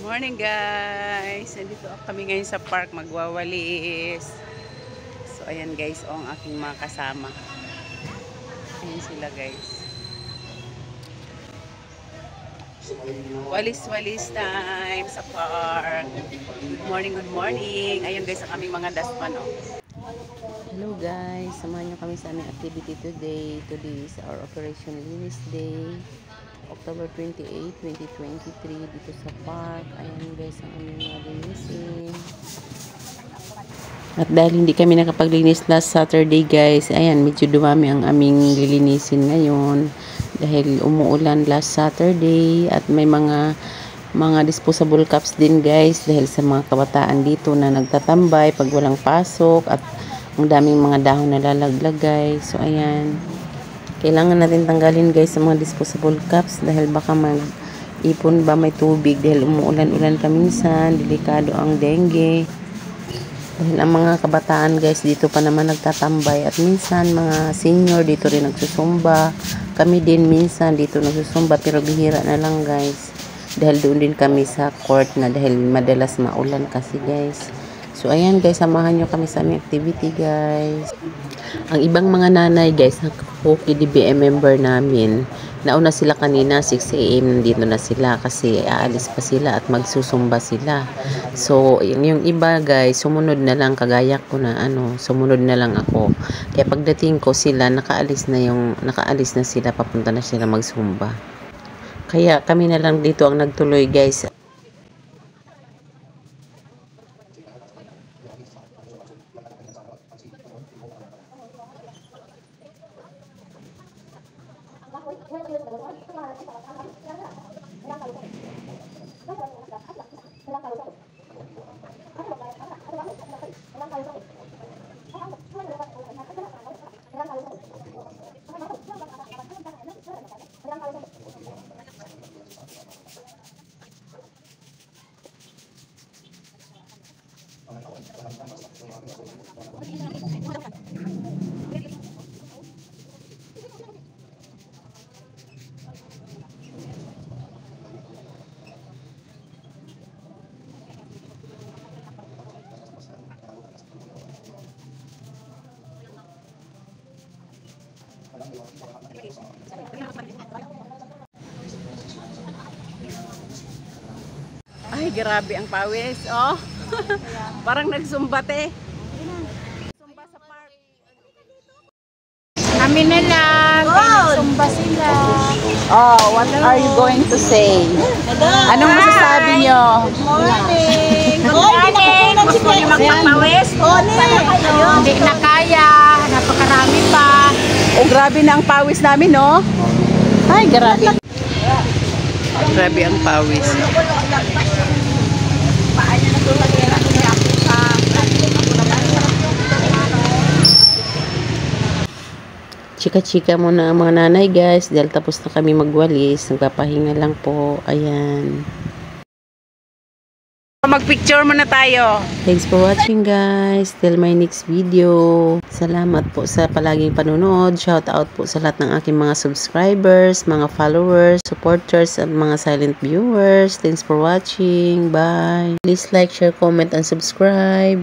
Morning guys! Nandito kami ngayon sa park magwawalis. So ayan guys, ang aking mga kasama. Ayan sila guys. Walis-walis time sa park. Good morning, good morning. Ayan guys, ang aming mga daspan. Hello guys, samahan nyo kami sa aming activity today. Today is our Operation Linis Day. October 28, 2023 dito sa park. Ayan guys, ang aming mga linisin. At dahil hindi kami nakapaglinis last Saturday guys, ayan, medyo dumami ang aming lilinisin ngayon. Dahil umuulan last Saturday at may mga disposable cups din guys. Dahil sa mga kabataan dito na nagtatambay pag walang pasok at ang daming mga dahon na lalaglag guys. So ayan. Kailangan natin tanggalin guys sa mga disposable cups dahil baka mag-ipon ba may tubig dahil umuulan-ulan kaminsan, delikado ang dengue. Dahil ang mga kabataan guys dito pa naman nagtatambay at minsan mga senior dito rin nagsusumba. Kami din minsan dito nagsusumba pero bihira na lang guys. Dahil doon din kami sa court na dahil madalas maulan kasi guys. So ayan guys, samahan nyo kami sa aming activity guys. Ang ibang mga nanay guys, DBM member namin, nauna sila kanina 6 AM, nandito na sila kasi aalis pa sila at magsusumba sila. So yung iba guys, sumunod na lang kagaya ko na sumunod na lang ako. Kaya pagdating ko sila, nakaalis na sila, papunta na sila magsumba. Kaya kami na lang dito ang nagtuloy guys. Ay, grabe ang pawis, oh. Parang nagsumbate. Sumba sa park. Kami na lang, sumba sila. Oh, what are you going to say? Anong masasabi nyo? Good morning. Good morning. Gusto niyo magpapawis? Hindi na kaya. Napakarami pa. Oh, grabe na ang pawis namin, no? Ay, grabe. Grabe ang pawis. Chika-chika muna ang mga nanay guys dahil tapos na kami magwalis. Nagpapahinga lang po. Ayan. Mag-picture muna tayo. Thanks for watching guys. Till my next video. Salamat po sa palaging panonood. Shout out po sa lahat ng aking mga subscribers, mga followers, supporters, at mga silent viewers. Thanks for watching. Bye. Please like, share, comment, and subscribe.